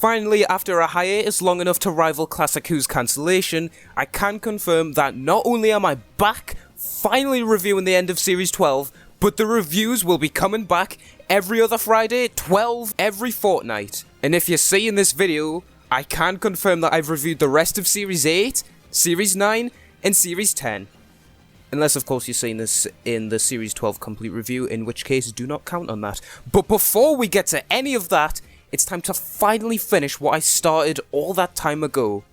Finally, after a hiatus long enough to rival Classic Who's cancellation, I can confirm that not only am I back, finally reviewing the end of Series 12, but the reviews will be coming back every other Friday, 12 every fortnight. And if you're seeing this video, I can confirm that I've reviewed the rest of Series 8, Series 9, and Series 10. Unless, of course, you're seeing this in the Series 12 complete review, in which case do not count on that. But before we get to any of that, it's time to finally finish what I started all that time ago.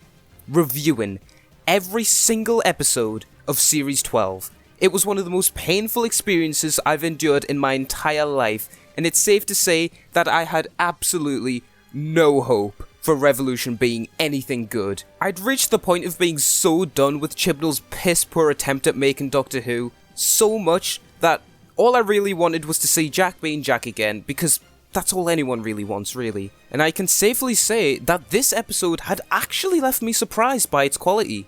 Reviewing every single episode of Series 12. It was one of the most painful experiences I've endured in my entire life, and it's safe to say that I had absolutely no hope for Revolution being anything good. I'd reached the point of being so done with Chibnall's piss-poor attempt at making Doctor Who, so much that all I really wanted was to see Jack being Jack again, because that's all anyone really wants, really. And I can safely say that this episode had actually left me surprised by its quality.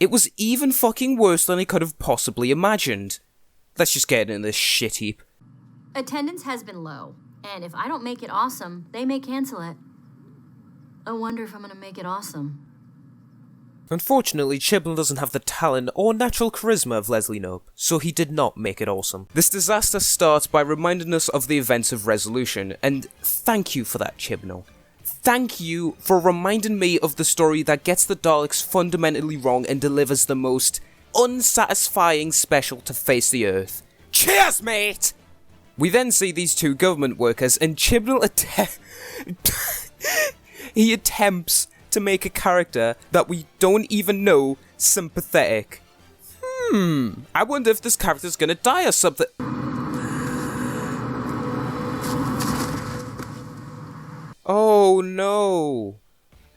It was even fucking worse than I could have possibly imagined. Let's just get into this shit heap. Attendance has been low, and if I don't make it awesome, they may cancel it. I wonder if I'm gonna make it awesome. Unfortunately, Chibnall doesn't have the talent or natural charisma of Leslie Knope, so he did not make it awesome. This disaster starts by reminding us of the events of Resolution, and thank you for that, Chibnall. Thank you for reminding me of the story that gets the Daleks fundamentally wrong and delivers the most unsatisfying special to face the Earth. Cheers, mate! We then see these two government workers, and Chibnall he attempts to make a character that we don't even know sympathetic. I wonder if this character's gonna die or something. Oh no.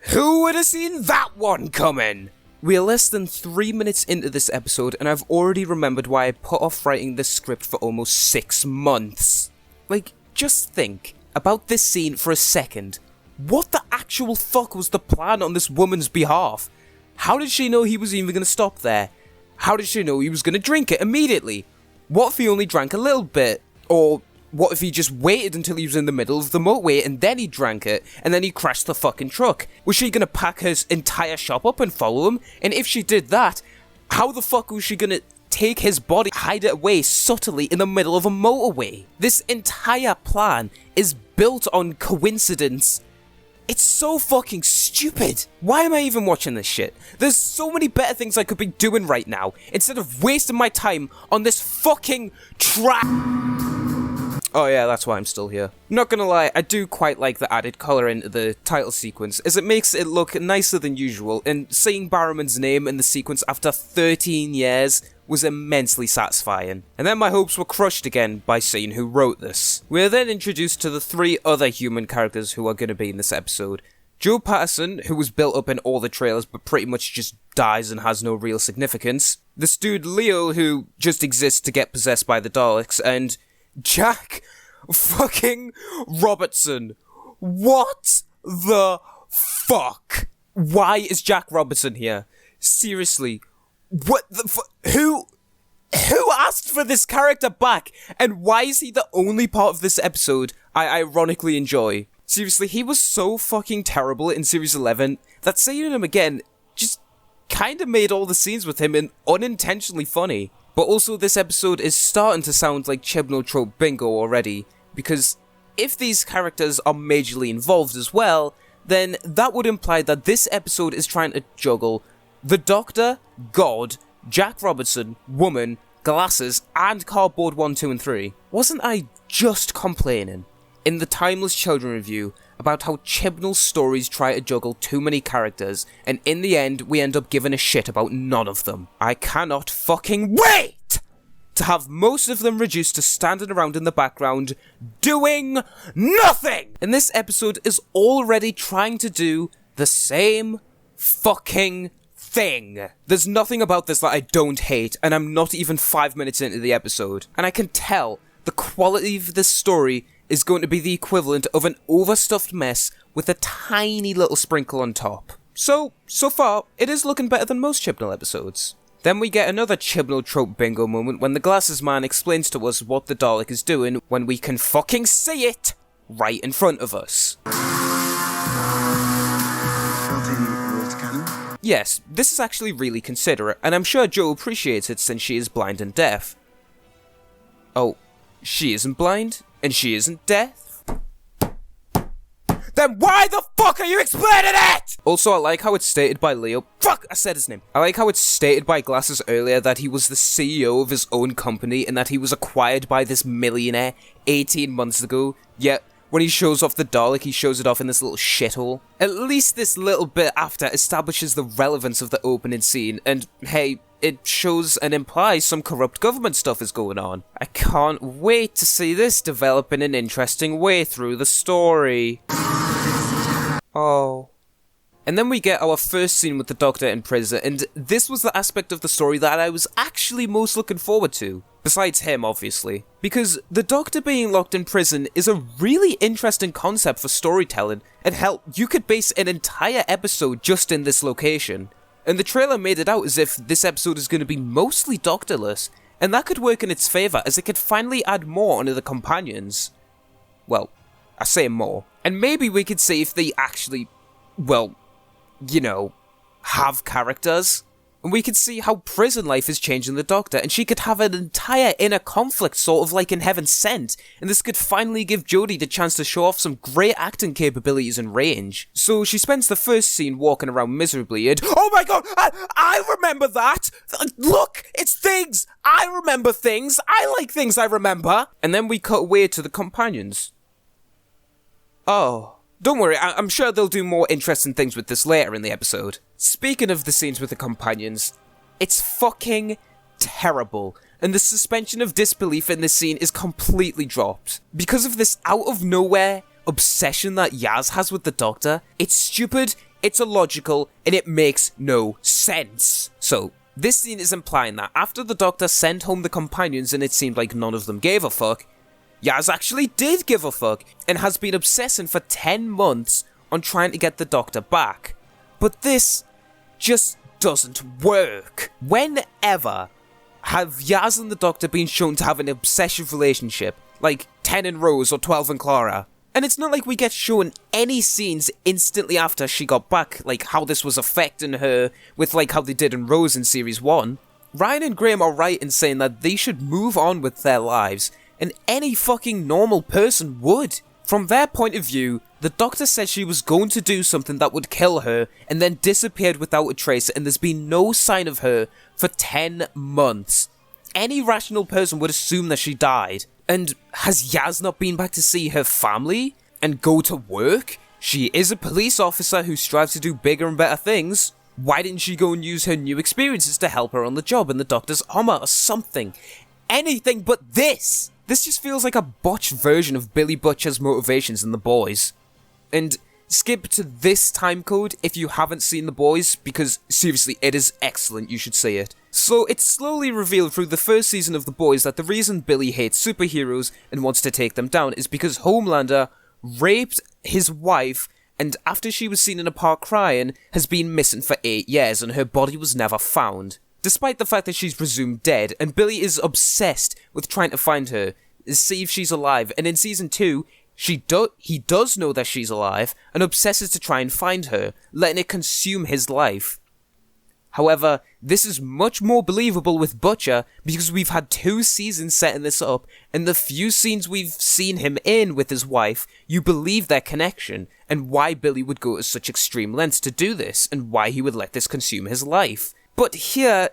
Who would have seen that one coming? We are less than 3 minutes into this episode and I've already remembered why I put off writing this script for almost 6 months. Like, just think about this scene for a second. What the actual fuck was the plan on this woman's behalf? How did she know he was even going to stop there? How did she know he was going to drink it immediately? What if he only drank a little bit? Or what if he just waited until he was in the middle of the motorway and then he drank it and then he crashed the fucking truck? Was she going to pack her entire shop up and follow him? And if she did that, how the fuck was she going to take his body, hide it away subtly in the middle of a motorway? This entire plan is built on coincidence. It's so fucking stupid. Why am I even watching this shit? There's so many better things I could be doing right now, instead of wasting my time on this fucking trap. Oh yeah, that's why I'm still here. Not gonna lie, I do quite like the added colour into the title sequence, as it makes it look nicer than usual, and seeing Barrowman's name in the sequence after 13 years was immensely satisfying. And then my hopes were crushed again by seeing who wrote this. We are then introduced to the 3 other human characters who are going to be in this episode. Joe Patterson, who was built up in all the trailers but pretty much just dies and has no real significance. This dude Leo, who just exists to get possessed by the Daleks. And Jack fucking Robertson. What the fuck? Why is Jack Robertson here? Seriously. What the who asked for this character back? And why is he the only part of this episode I ironically enjoy? Seriously, he was so fucking terrible in Series 11 that seeing him again just kinda made all the scenes with him unintentionally funny. But also this episode is starting to sound like Chibnall trope bingo already, because if these characters are majorly involved as well, then that would imply that this episode is trying to juggle the Doctor, God, Jack Robertson, Woman, Glasses, and Cardboard 1, 2, and 3. Wasn't I just complaining in the Timeless Children review about how Chibnall's stories try to juggle too many characters, and in the end we end up giving a shit about none of them? I cannot fucking wait to have most of them reduced to standing around in the background doing nothing! And this episode is already trying to do the same fucking thing. There's nothing about this that I don't hate, and I'm not even 5 minutes into the episode. And I can tell the quality of this story is going to be the equivalent of an overstuffed mess with a tiny little sprinkle on top. So far, it is looking better than most Chibnall episodes. Then we get another Chibnall trope bingo moment when the Glasses Man explains to us what the Dalek is doing when we can fucking see it right in front of us. yes, this is actually really considerate, and I'm sure Jo appreciates it since she is blind and deaf. Oh, she isn't blind, and she isn't deaf? Then why the fuck are you explaining it?! Also, I like how it's stated by Leo. Fuck, I said his name. I like how it's stated by Glasses earlier that he was the CEO of his own company and that he was acquired by this millionaire 18 months ago, yet when he shows off the Dalek, he shows it off in this little shithole. At least this little bit after establishes the relevance of the opening scene, and hey, it shows and implies some corrupt government stuff is going on. I can't wait to see this develop in an interesting way through the story. Oh. And then we get our first scene with the Doctor in prison, and this was the aspect of the story that I was actually most looking forward to. Besides him, obviously. Because the Doctor being locked in prison is a really interesting concept for storytelling, and hell, you could base an entire episode just in this location. And the trailer made it out as if this episode is going to be mostly Doctorless, and that could work in its favour as it could finally add more onto the companions. Well, I say more. And maybe we could see if they actually, well, you know, have characters. And we could see how prison life is changing the Doctor, and she could have an entire inner conflict, sort of like in Heaven Sent, and this could finally give Jodie the chance to show off some great acting capabilities and range. So she spends the first scene walking around miserably, and oh my god, I remember that! Look, it's things! I remember things! I like things I remember! And then we cut away to the companions. Oh. Don't worry, I'm sure they'll do more interesting things with this later in the episode. Speaking of the scenes with the companions, it's fucking terrible, and the suspension of disbelief in this scene is completely dropped. Because of this out-of-nowhere obsession that Yaz has with the Doctor, it's stupid, it's illogical, and it makes no sense. So, this scene is implying that after the Doctor sent home the companions and it seemed like none of them gave a fuck, Yaz actually did give a fuck, and has been obsessing for 10 months on trying to get the Doctor back. But this just doesn't work. Whenever have Yaz and the Doctor been shown to have an obsessive relationship, like 10 and Rose or 12 and Clara? And it's not like we get shown any scenes instantly after she got back, like how this was affecting her, with like how they did in Rose in Series 1. Ryan and Graham are right in saying that they should move on with their lives, and any fucking normal person would. From their point of view, the Doctor said she was going to do something that would kill her, and then disappeared without a trace, and there's been no sign of her for 10 months. Any rational person would assume that she died. And has Yaz not been back to see her family? And go to work? She is a police officer who strives to do bigger and better things. Why didn't she go and use her new experiences to help her on the job in the Doctor's armor or something? Anything but this! This just feels like a botched version of Billy Butcher's motivations in The Boys. And skip to this time code if you haven't seen The Boys, because seriously, it is excellent, you should see it. So it's slowly revealed through the first season of The Boys that the reason Billy hates superheroes and wants to take them down is because Homelander raped his wife, and after she was seen in a park crying, has been missing for 8 years and her body was never found. Despite the fact that she's presumed dead, and Billy is obsessed with trying to find her, see if she's alive, and in Season 2, he does know that she's alive, and obsesses to try and find her, letting it consume his life. However, this is much more believable with Butcher, because we've had 2 seasons setting this up, and the few scenes we've seen him in with his wife, you believe their connection, and why Billy would go to such extreme lengths to do this, and why he would let this consume his life. But here,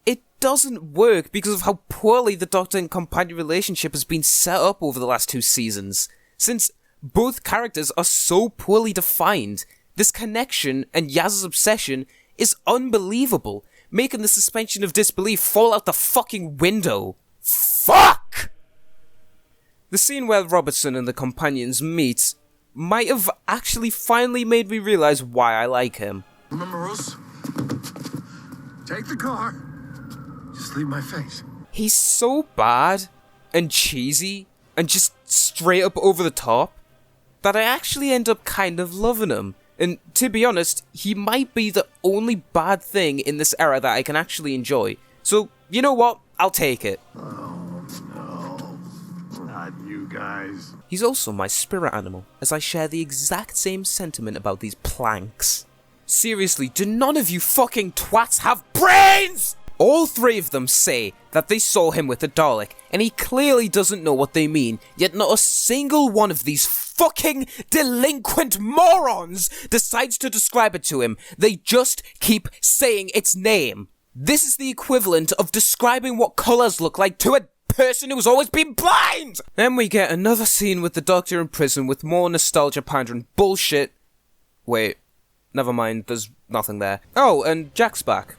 it doesn't work because of how poorly the Doctor and companion relationship has been set up over the last 2 seasons. Since both characters are so poorly defined, this connection and Yaz's obsession is unbelievable, making the suspension of disbelief fall out the fucking window. Fuck! The scene where Robertson and the companions meet might have actually finally made me realize why I like him. Remember, Rose? Take the car. Just leave my face. He's so bad and cheesy and just straight up over the top that I actually end up kind of loving him. And to be honest, he might be the only bad thing in this era that I can actually enjoy. So, you know what? I'll take it. Oh, no. Not you guys. He's also my spirit animal, as I share the exact same sentiment about these planks. Seriously, do none of you fucking twats have brains? All three of them say that they saw him with a Dalek, and he clearly doesn't know what they mean, yet not a single one of these fucking delinquent morons decides to describe it to him. They just keep saying its name. This is the equivalent of describing what colours look like to a person who's always been blind! Then we get another scene with the Doctor in prison with more nostalgia pandering bullshit. Wait, never mind, there's nothing there. Oh, and Jack's back.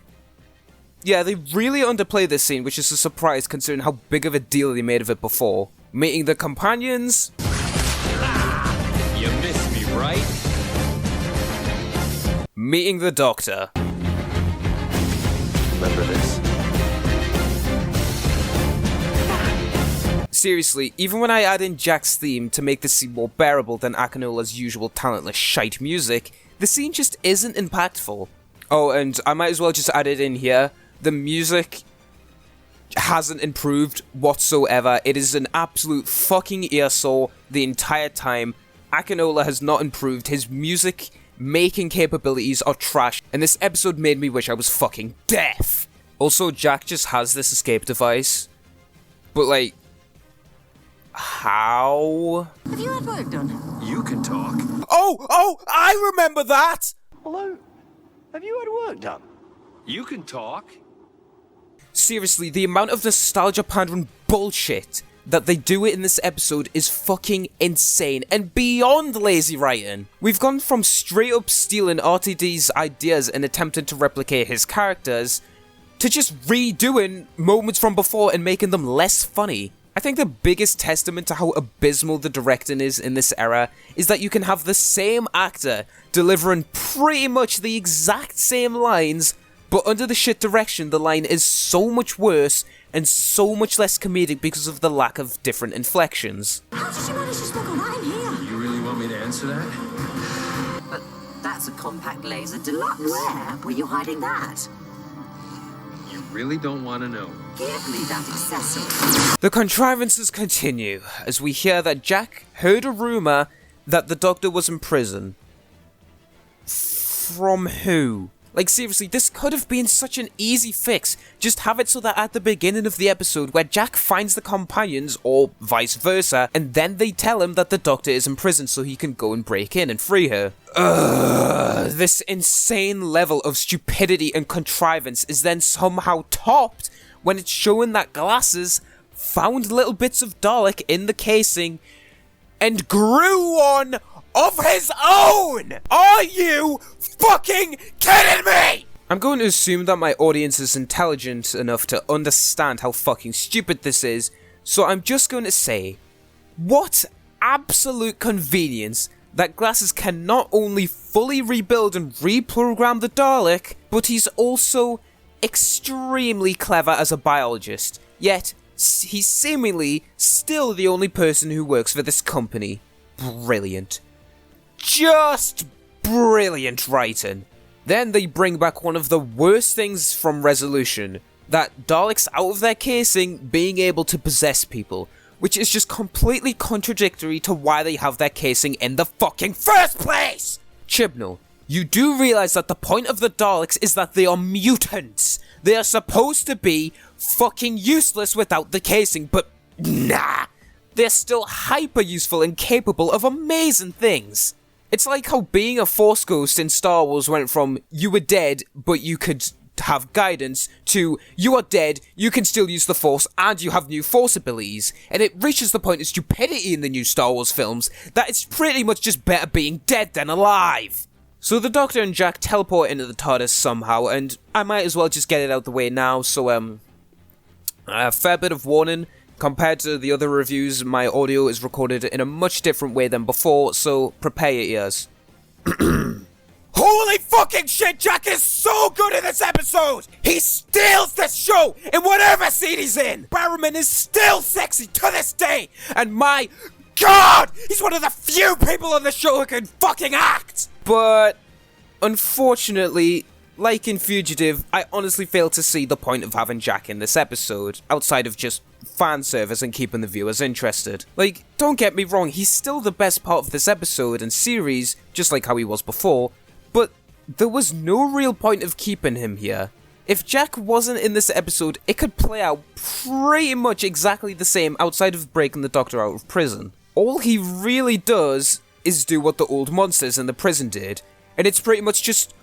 Yeah, they really underplay this scene, which is a surprise considering how big of a deal they made of it before. Meeting the companions. You missed me, right? Meeting the Doctor. Remember this. Seriously, even when I add in Jack's theme to make the scene more bearable than Akinola's usual talentless shite music, the scene just isn't impactful. Oh, and I might as well just add it in here. The music hasn't improved whatsoever. It is an absolute fucking earsaw the entire time. Akinola has not improved. His music making capabilities are trash, and this episode made me wish I was fucking deaf. Also, Jack just has this escape device. But like, how? Have you had work done? You can talk. Oh, I remember that! Hello? Have you had work done? You can talk. Seriously, the amount of nostalgia pandering bullshit that they do in this episode is fucking insane and beyond lazy writing. We've gone from straight up stealing RTD's ideas and attempting to replicate his characters to just redoing moments from before and making them less funny. I think the biggest testament to how abysmal the directing is in this era is that you can have the same actor delivering pretty much the exact same lines, but under the shit direction, the line is so much worse and so much less comedic because of the lack of different inflections. How did you manage to smuggle that in here? You really want me to answer that? But that's a compact laser deluxe. Where were you hiding that? You really don't want to know. Give me that accessory. The contrivances continue as we hear that Jack heard a rumour that the Doctor was in prison. From who? Like, seriously, this could have been such an easy fix. Just have it so that at the beginning of the episode where Jack finds the companions, or vice versa, and then they tell him that the Doctor is in prison so he can go and break in and free her. This insane level of stupidity and contrivance is then somehow topped when it's showing that Glasses found little bits of Dalek in the casing and grew one of his own! Are you fucking kidding me?! I'm going to assume that my audience is intelligent enough to understand how fucking stupid this is, so I'm just going to say, what absolute convenience that Glasses can not only fully rebuild and reprogram the Dalek, but he's also extremely clever as a biologist, yet he's seemingly still the only person who works for this company. Brilliant. Just brilliant writing. Then they bring back one of the worst things from Resolution, that Daleks out of their casing being able to possess people, which is just completely contradictory to why they have their casing in the fucking first place! Chibnall, you do realise that the point of the Daleks is that they are mutants. They are supposed to be fucking useless without the casing, but nah! They're still hyper useful and capable of amazing things. It's like how being a Force ghost in Star Wars went from you were dead, but you could have guidance, to you are dead, you can still use the Force, and you have new Force abilities. And it reaches the point of stupidity in the new Star Wars films that it's pretty much just better being dead than alive. So the Doctor and Jack teleport into the TARDIS somehow, and I might as well just get it out the way now, so a fair bit of warning. Compared to the other reviews, my audio is recorded in a much different way than before, so prepare your ears. Holy fucking shit, Jack is so good in this episode! He steals this show in whatever scene he's in! Barrowman is still sexy to this day! And my God! He's one of the few people on the show who can fucking act! But, unfortunately, like in Fugitive, I honestly fail to see the point of having Jack in this episode, outside of just fan service and keeping the viewers interested. Like, don't get me wrong, he's still the best part of this episode and series, just like how he was before, but there was no real point of keeping him here. If Jack wasn't in this episode, it could play out pretty much exactly the same outside of breaking the Doctor out of prison. All he really does is do what the old monsters in the prison did, and it's pretty much just,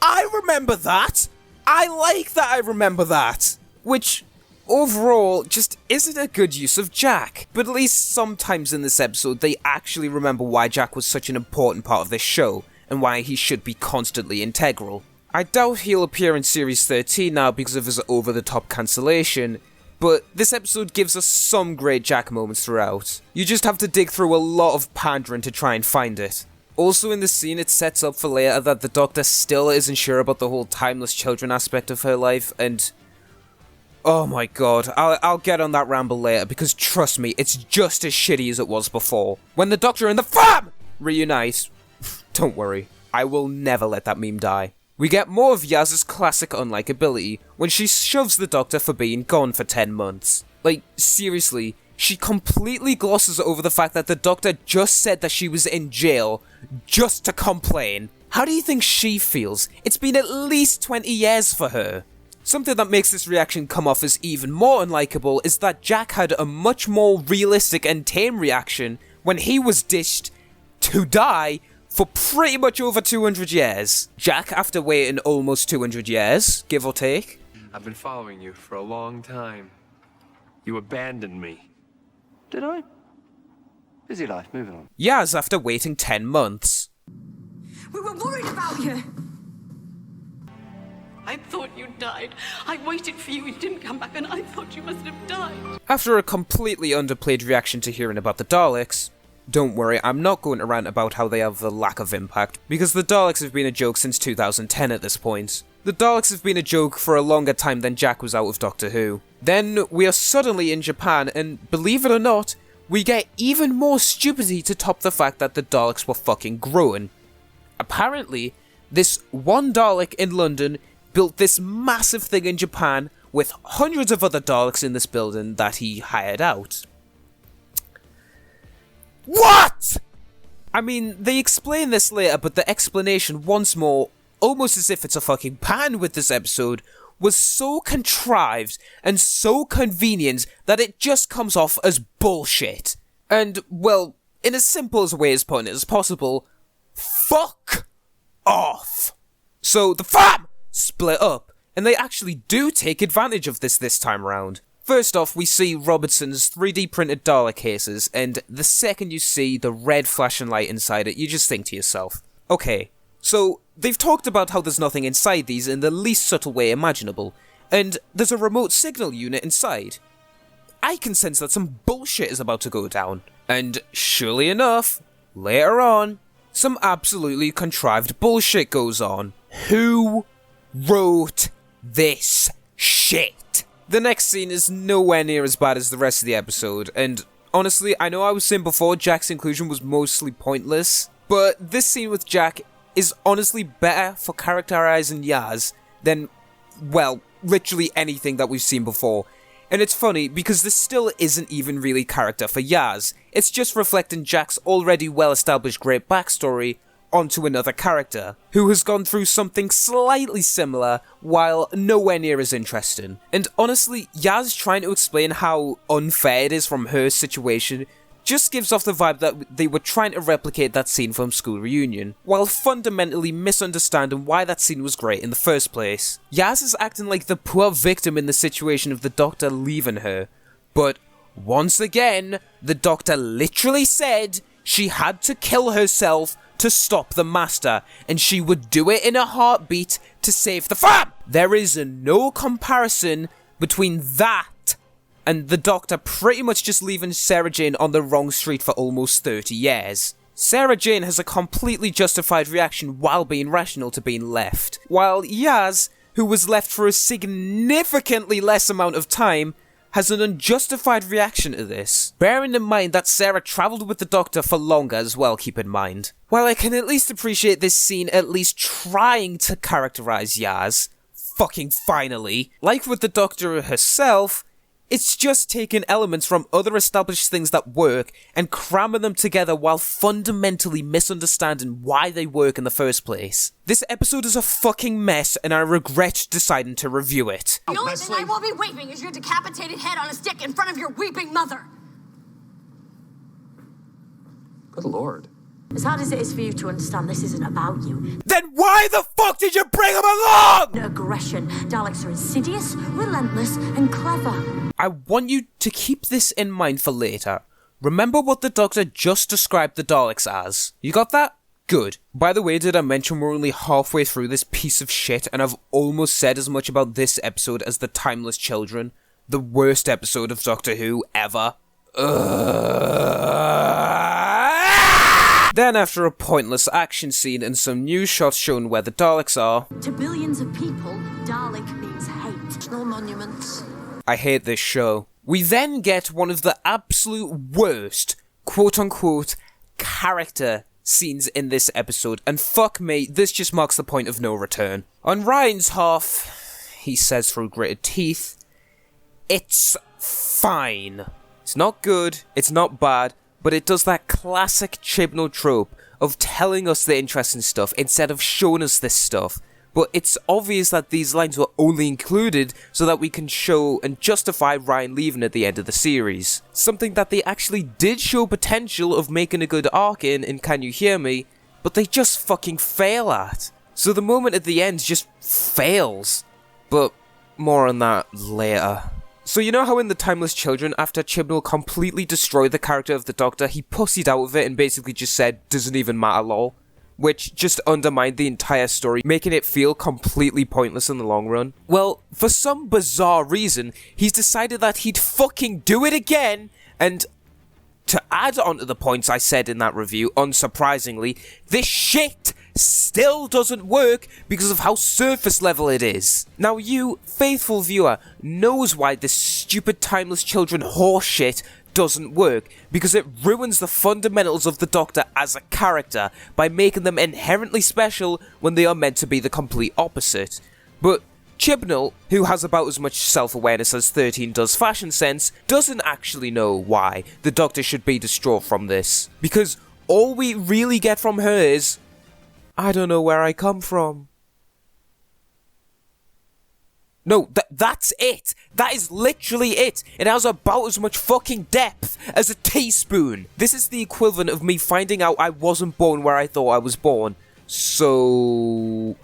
I remember that! I like that I remember that! Which, overall, just isn't a good use of Jack. But at least sometimes in this episode, they actually remember why Jack was such an important part of this show, and why he should be constantly integral. I doubt he'll appear in Series 13 now because of his over-the-top cancellation, but this episode gives us some great Jack moments throughout. You just have to dig through a lot of pandering to try and find it. Also in this scene, it sets up for later that the Doctor still isn't sure about the whole timeless children aspect of her life, and oh my god, I'll get on that ramble later, because trust me, it's just as shitty as it was before. When the Doctor and the fam reunite, don't worry, I will never let that meme die. We get more of Yaz's classic unlikability when she shoves the Doctor for being gone for 10 months. Like, seriously, she completely glosses over the fact that the Doctor just said that she was in jail just to complain. How do you think she feels? It's been at least 20 years for her. Something that makes this reaction come off as even more unlikable is that Jack had a much more realistic and tame reaction when he was dished to die for pretty much over 200 years. Jack, after waiting almost 200 years, give or take. I've been following you for a long time. You abandoned me. Did I? Busy life, moving on. Yaz, after waiting 10 months. We were worried about you. I thought you died. I waited for you, you didn't come back, and I thought you must have died. After a completely underplayed reaction to hearing about the Daleks, don't worry, I'm not going to rant about how they have the lack of impact, because the Daleks have been a joke since 2010 at this point. The Daleks have been a joke for a longer time than Jack was out of Doctor Who. Then we are suddenly in Japan, and believe it or not, we get even more stupidity to top the fact that the Daleks were fucking growing. Apparently, this one Dalek in London built this massive thing in Japan with hundreds of other Daleks in this building that he hired out. What?! I mean, they explain this later, but the explanation once more, almost as if it's a fucking pan with this episode, was so contrived and so convenient that it just comes off as bullshit. And, well, in as simple a way as putting it as possible, fuck off. So the fam split up, and they actually do take advantage of this time around. First off, we see Robertson's 3D printed Dalek cases, and the second you see the red flashing light inside it, you just think to yourself, okay, so they've talked about how there's nothing inside these in the least subtle way imaginable, and there's a remote signal unit inside. I can sense that some bullshit is about to go down, and surely enough, later on, some absolutely contrived bullshit goes on. Who wrote this shit? The next scene is nowhere near as bad as the rest of the episode, and honestly, I know I was saying before Jack's inclusion was mostly pointless, but this scene with Jack is honestly better for characterizing Yaz than, well, literally anything that we've seen before. And it's funny, because this still isn't even really character for Yaz, it's just reflecting Jack's already well-established great backstory onto another character, who has gone through something slightly similar, while nowhere near as interesting. And honestly, Yaz trying to explain how unfair it is from her situation just gives off the vibe that they were trying to replicate that scene from School Reunion, while fundamentally misunderstanding why that scene was great in the first place. Yaz is acting like the poor victim in the situation of the Doctor leaving her, but once again, the Doctor literally said she had to kill herself to stop the Master, and she would do it in a heartbeat to save the fam! There is no comparison between that and the Doctor pretty much just leaving Sarah Jane on the wrong street for almost 30 years. Sarah Jane has a completely justified reaction while being rational to being left, while Yaz, who was left for a significantly less amount of time, has an unjustified reaction to this. Bearing in mind that Sarah travelled with the Doctor for longer as well, keep in mind. While I can at least appreciate this scene at least trying to characterise Yaz, fucking finally, like with the Doctor herself, It's just taking elements from other established things that work and cramming them together while fundamentally misunderstanding why they work in the first place. This episode is a fucking mess and I regret deciding to review it. The only thing I will be waving is your decapitated head on a stick in front of your weeping mother. Good lord. As hard as it is for you to understand, this isn't about you. Then why the fuck did you bring him along? Aggression. Daleks are insidious, relentless, and clever. I want you to keep this in mind for later. Remember what the Doctor just described the Daleks as. You got that? Good. By the way, did I mention we're only halfway through this piece of shit and I've almost said as much about this episode as The Timeless Children, the worst episode of Doctor Who ever. Then, after a pointless action scene and some news shots showing where the Daleks are... To billions of people, Dalek means hate. No monuments. I hate this show. We then get one of the absolute worst, quote-unquote, character scenes in this episode, and fuck me, this just marks the point of no return. On Ryan's half, he says through gritted teeth, it's fine. It's not good, it's not bad, but it does that classic Chibnall trope of telling us the interesting stuff instead of showing us this stuff. But it's obvious that these lines were only included so that we can show and justify Ryan leaving at the end of the series. Something that they actually did show potential of making a good arc in Can You Hear Me, but they just fucking fail at. So the moment at the end just fails. But more on that later. So you know how in The Timeless Children, after Chibnall completely destroyed the character of the Doctor, he pussied out of it and basically just said, doesn't even matter lol? Which just undermined the entire story, making it feel completely pointless in the long run. Well, for some bizarre reason, he's decided that he'd fucking do it again, and to add on to the points I said in that review, unsurprisingly, this shit still doesn't work because of how surface level it is. Now you, faithful viewer, knows why this stupid Timeless Children horseshit doesn't work, because it ruins the fundamentals of the Doctor as a character by making them inherently special when they are meant to be the complete opposite. But Chibnall, who has about as much self-awareness as 13 does fashion sense, doesn't actually know why the Doctor should be distraught from this, because all we really get from her is, I don't know where I come from. No, that's it. That is literally it. It has about as much fucking depth as a teaspoon. This is the equivalent of me finding out I wasn't born where I thought I was born. So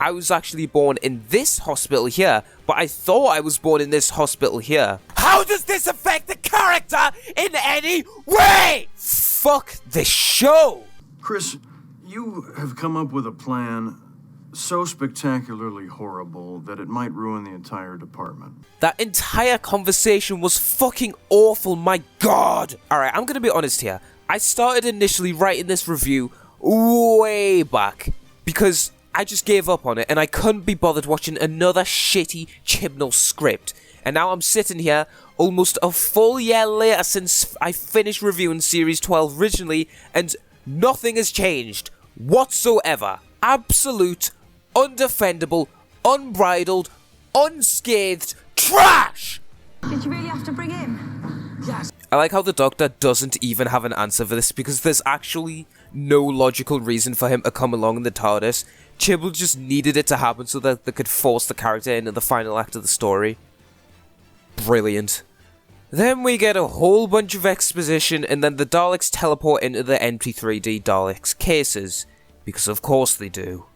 I was actually born in this hospital here, but I thought I was born in this hospital here. How does this affect the character in any way? Fuck this show. Chris, you have come up with a plan so spectacularly horrible that it might ruin the entire department. That entire conversation was fucking awful, my god! Alright, I'm gonna be honest here. I started initially writing this review way back because I just gave up on it and I couldn't be bothered watching another shitty Chibnall script. And now I'm sitting here almost a full year later since I finished reviewing Series 12 originally, and nothing has changed whatsoever. Absolute, undefendable, unbridled, unscathed trash! Did you really have to bring him? Yes. I like how the Doctor doesn't even have an answer for this because there's actually no logical reason for him to come along in the TARDIS. Chibnall just needed it to happen so that they could force the character into the final act of the story. Brilliant. Then we get a whole bunch of exposition and then the Daleks teleport into the empty 3D Daleks cases. Because of course they do.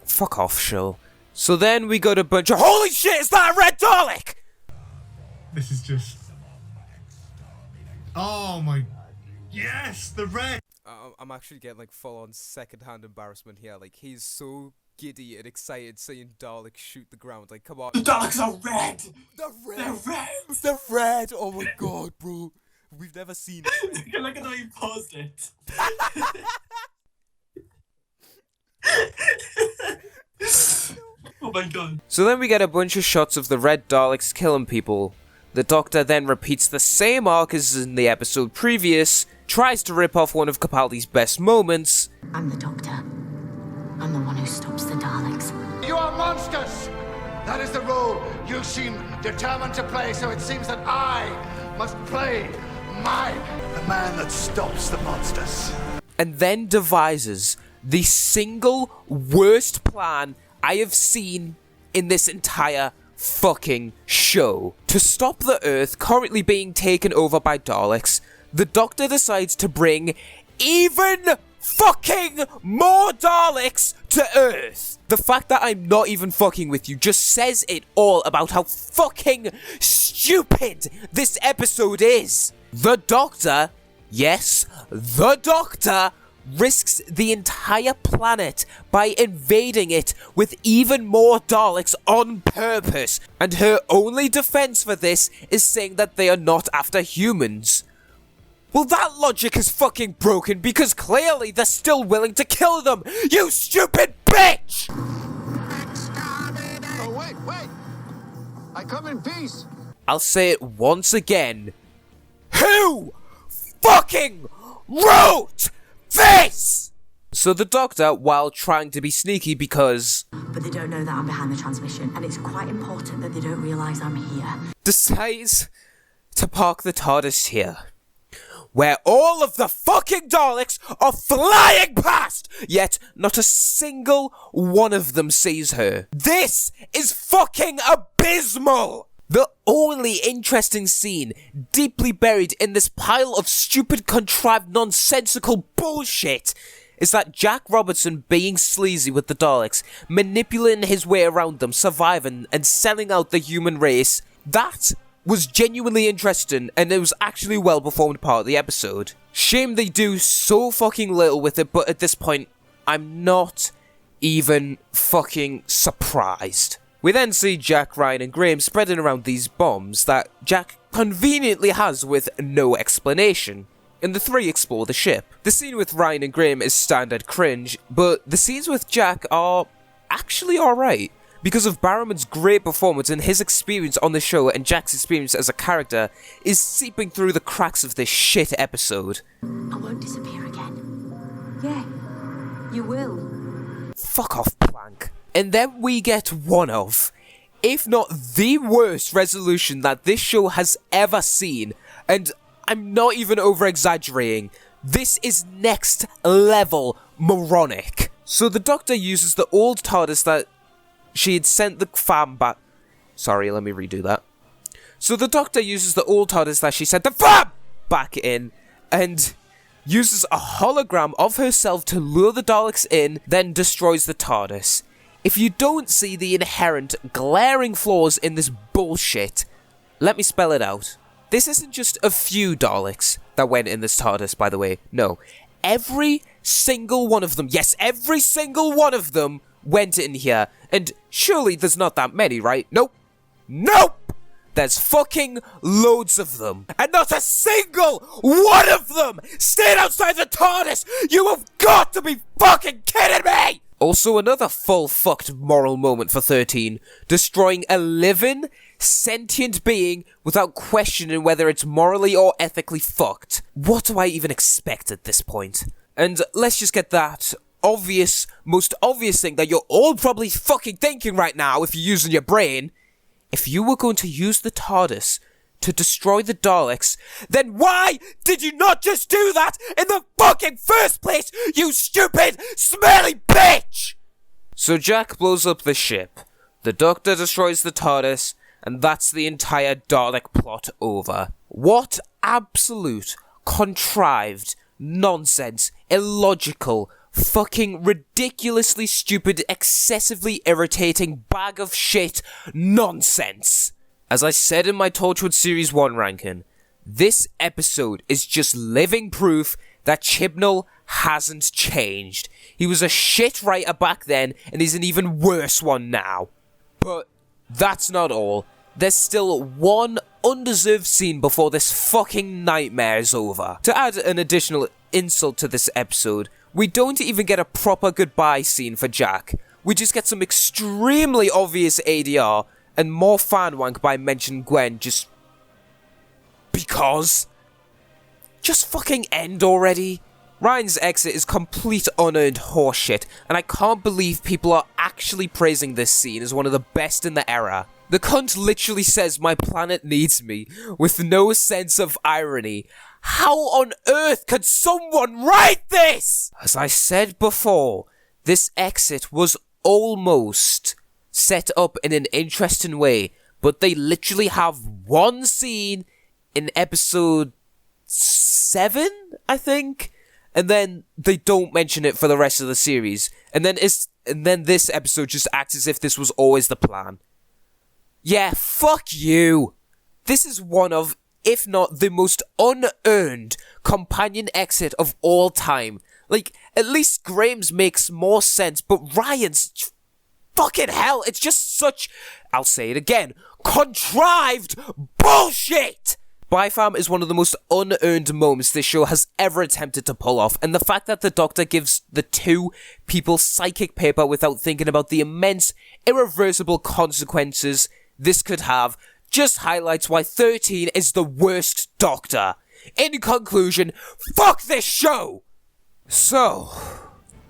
Fuck off, show. So then we got a bunch of holy shit, is that a red Dalek? This is just... Oh my... Yes, the red! I'm actually getting like full on second-hand embarrassment here. Like he's so giddy and excited seeing Daleks shoot the ground. Like come on. The Daleks are red! They're red! They're red! They're red! Oh my god, bro. We've never seen it. Look at the way you paused it. Oh my god. So then we get a bunch of shots of the red Daleks killing people. The Doctor then repeats the same arc as in the episode previous, tries to rip off one of Capaldi's best moments. I'm the Doctor. I'm the one who stops the Daleks. You are monsters! That is the role you seem determined to play, so it seems that I must play mine. The man that stops the monsters. And then devises the single worst plan I have seen in this entire fucking show. To stop the Earth currently being taken over by Daleks, the Doctor decides to bring even fucking more Daleks to Earth. The fact that I'm not even fucking with you just says it all about how fucking stupid this episode is. The Doctor, yes, the Doctor, risks the entire planet by invading it with even more Daleks on purpose, and her only defense for this is saying that they are not after humans. Well, that logic is fucking broken because clearly they're still willing to kill them, you stupid bitch! Oh, wait. I come in peace. I'll say it once again. Who fucking wrote this? So the Doctor, while trying to be sneaky because... But they don't know that I'm behind the transmission, and it's quite important that they don't realise I'm here. decides to park the TARDIS here, where all of the fucking Daleks are flying past, yet not a single one of them sees her. This is fucking abysmal! The only interesting scene, deeply buried in this pile of stupid, contrived, nonsensical bullshit, is that Jack Robertson being sleazy with the Daleks, manipulating his way around them, surviving, and selling out the human race. That was genuinely interesting, and it was actually well performed part of the episode. Shame they do so fucking little with it, but at this point, I'm not even fucking surprised. We then see Jack, Ryan, and Graham spreading around these bombs that Jack conveniently has with no explanation, and the three explore the ship. The scene with Ryan and Graham is standard cringe, but the scenes with Jack are actually alright. Because of Barrowman's great performance and his experience on the show, and Jack's experience as a character is seeping through the cracks of this shit episode. I won't disappear again. Yeah, you will. Fuck off, Plank. And then we get one of, if not the worst resolution that this show has ever seen, and I'm not even over-exaggerating. This is next level moronic. So the Doctor uses the old TARDIS that she had sent the fam back. Sorry, let me redo that. So the Doctor uses the old TARDIS that she sent the fam back in, and uses a hologram of herself to lure the Daleks in, then destroys the TARDIS. If you don't see the inherent glaring flaws in this bullshit, let me spell it out. This isn't just a few Daleks that went in this TARDIS, by the way. No. Every single one of them, yes, every single one of them went in here. And surely there's not that many, right? Nope. Nope! There's fucking loads of them. And not a single one of them stayed outside the TARDIS! You have got to be fucking kidding me! Also, another full fucked moral moment for 13, destroying a living, sentient being without questioning whether it's morally or ethically fucked. What do I even expect at this point? And let's just get that obvious, most obvious thing that you're all probably fucking thinking right now if you're using your brain. If you were going to use the TARDIS to destroy the Daleks, then why did you not just do that in the fucking first place, you stupid, smelly bitch? So Jack blows up the ship, the Doctor destroys the TARDIS, and that's the entire Dalek plot over. What absolute, contrived, nonsense, illogical, fucking ridiculously stupid, excessively irritating bag of shit nonsense. As I said in my Torchwood Series 1 ranking, this episode is just living proof that Chibnall hasn't changed. He was a shit writer back then, and he's an even worse one now. But that's not all. There's still one undeserved scene before this fucking nightmare is over. To add an additional insult to this episode, we don't even get a proper goodbye scene for Jack. We just get some extremely obvious ADR, and more fan wank by mentioning Gwen just... because? Just fucking end already. Ryan's exit is complete unearned horseshit, and I can't believe people are actually praising this scene as one of the best in the era. The cunt literally says my planet needs me, with no sense of irony. How on earth could someone write this? As I said before, this exit was almost set up in an interesting way, but they literally have one scene in episode 7, I think, and then they don't mention it for the rest of the series, and then this episode just acts as if this was always the plan. Yeah, fuck you. This is one of, if not the most unearned companion exit of all time. Like, at least Graham's makes more sense, but Ryan's, fucking hell, it's just such, I'll say it again, contrived bullshit! Bifam is one of the most unearned moments this show has ever attempted to pull off, and the fact that the Doctor gives the two people psychic paper without thinking about the immense, irreversible consequences this could have just highlights why 13 is the worst Doctor. In conclusion, fuck this show! So,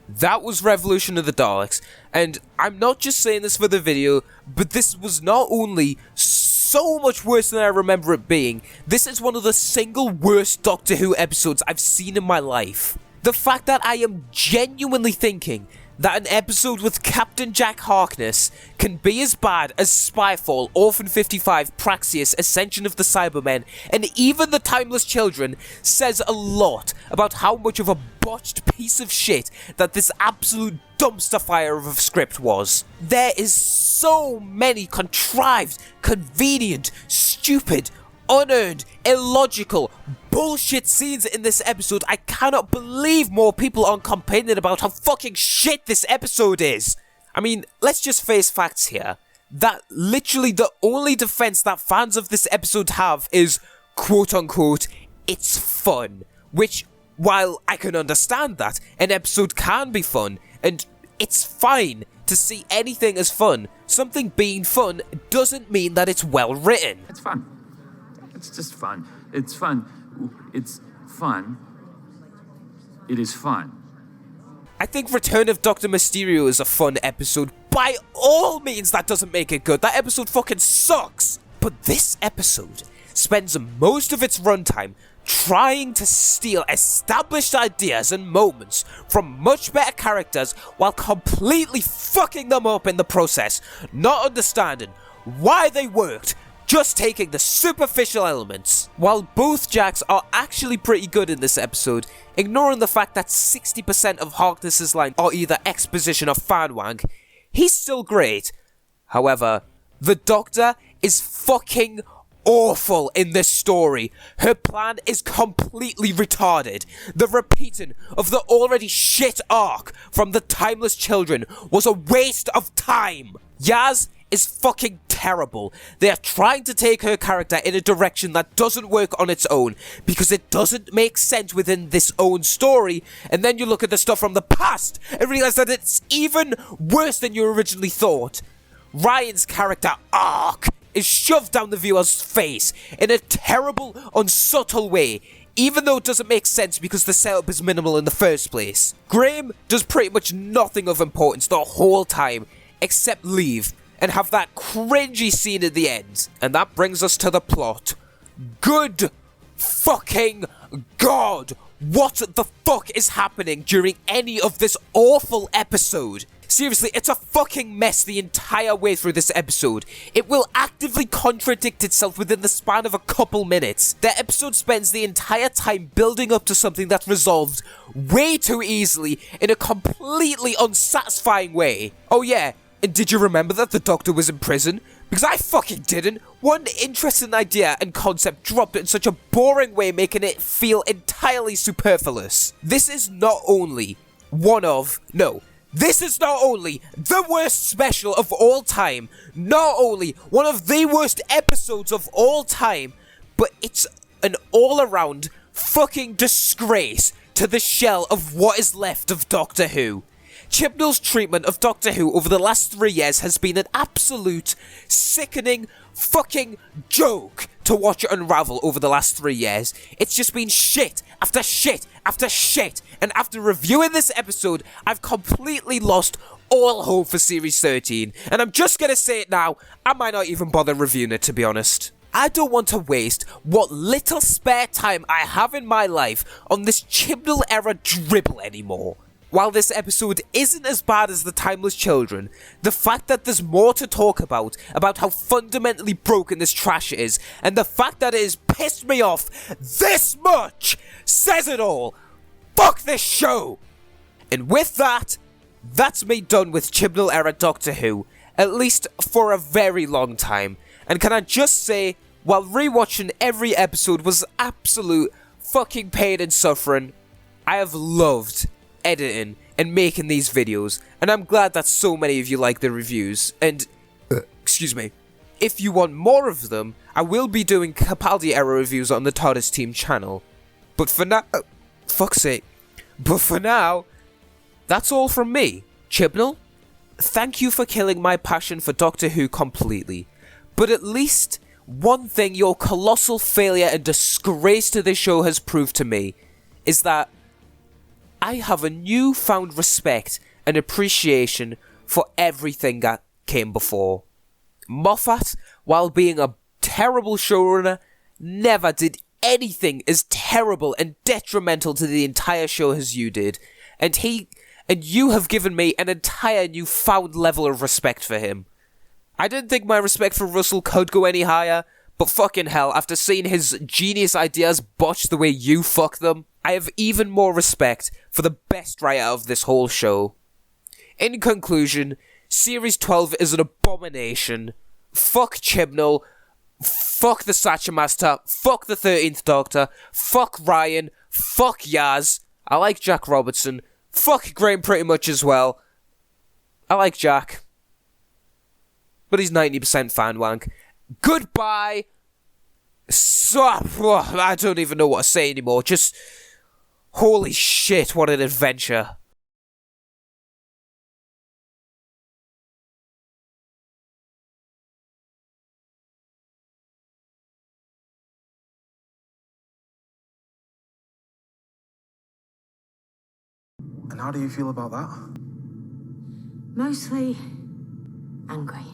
that was Revolution of the Daleks, and I'm not just saying this for the video, but this was not only so much worse than I remember it being, this is one of the single worst Doctor Who episodes I've seen in my life. The fact that I am genuinely thinking that an episode with Captain Jack Harkness can be as bad as Spyfall, Orphan 55, Praxeus, Ascension of the Cybermen, and even The Timeless Children says a lot about how much of a botched piece of shit that this absolute dumpster fire of a script was. There is so many contrived, convenient, stupid, unearned, illogical, bullshit scenes in this episode. I cannot believe more people aren't complaining about how fucking shit this episode is. I mean, let's just face facts here. That literally the only defense that fans of this episode have is, quote unquote, it's fun. Which, while I can understand that, an episode can be fun, and it's fine to see anything as fun, something being fun doesn't mean that it's well written. It's fun. It's just fun. It's fun. It's fun. It is fun. I think Return of Dr. Mysterio is a fun episode. By all means, that doesn't make it good. That episode fucking sucks. But this episode spends most of its runtime trying to steal established ideas and moments from much better characters while completely fucking them up in the process, not understanding why they worked, just taking the superficial elements. While both Jacks are actually pretty good in this episode, ignoring the fact that 60% of Harkness's lines are either exposition or fanwank, he's still great. However, the Doctor is fucking awful in this story. Her plan is completely retarded. The repeating of the already shit arc from The Timeless Children was a waste of time. Yaz is fucking terrible. They are trying to take her character in a direction that doesn't work on its own because it doesn't make sense within this own story, and then you look at the stuff from the past and realize that it's even worse than you originally thought. Ryan's character arc is shoved down the viewer's face in a terrible, unsubtle way, even though it doesn't make sense because the setup is minimal in the first place. Graham does pretty much nothing of importance the whole time, except leave and have that cringy scene at the end. And that brings us to the plot. Good fucking God! What the fuck is happening during any of this awful episode? Seriously, it's a fucking mess the entire way through this episode. It will actively contradict itself within the span of a couple minutes. The episode spends the entire time building up to something that's resolved way too easily in a completely unsatisfying way. Oh yeah, and did you remember that the Doctor was in prison? Because I fucking didn't. One interesting idea and concept dropped in such a boring way, making it feel entirely superfluous. This is not only the worst special of all time, not only one of the worst episodes of all time, but it's an all-around fucking disgrace to the shell of what is left of Doctor Who. Chibnall's treatment of Doctor Who over the last 3 years has been an absolute sickening fucking joke to watch it unravel over the last 3 years. It's just been shit after shit after shit, and after reviewing this episode, I've completely lost all hope for Series 13, and I'm just gonna say it now, I might not even bother reviewing it, to be honest. I don't want to waste what little spare time I have in my life on this Chibnall era dribble anymore. While this episode isn't as bad as The Timeless Children, the fact that there's more to talk about how fundamentally broken this trash is, and the fact that it has pissed me off this much, says it all. Fuck this show! And with that, that's me done with Chibnall era Doctor Who, at least for a very long time. And can I just say, while rewatching every episode was absolute fucking pain and suffering, I have loved editing and making these videos, and I'm glad that so many of you like the reviews, and, excuse me, if you want more of them, I will be doing Capaldi era reviews on the TARDIS Team channel. But for now, fuck's sake, but for now, that's all from me. Chibnall, thank you for killing my passion for Doctor Who completely, but at least one thing your colossal failure and disgrace to this show has proved to me is that I have a newfound respect and appreciation for everything that came before. Moffat, while being a terrible showrunner, never did anything as terrible and detrimental to the entire show as you did, and you have given me an entire newfound level of respect for him. I didn't think my respect for Russell could go any higher, but fucking hell, after seeing his genius ideas botched the way you fuck them, I have even more respect for the best writer of this whole show. In conclusion, Series 12 is an abomination. Fuck Chibnall, fuck the Satcher Master, fuck the 13th Doctor, fuck Ryan, fuck Yaz, I like Jack Robertson, fuck Graham pretty much as well. I like Jack, but he's 90% fan wank. Goodbye! I don't even know what to say anymore, just holy shit, what an adventure. And how do you feel about that? Mostly angry.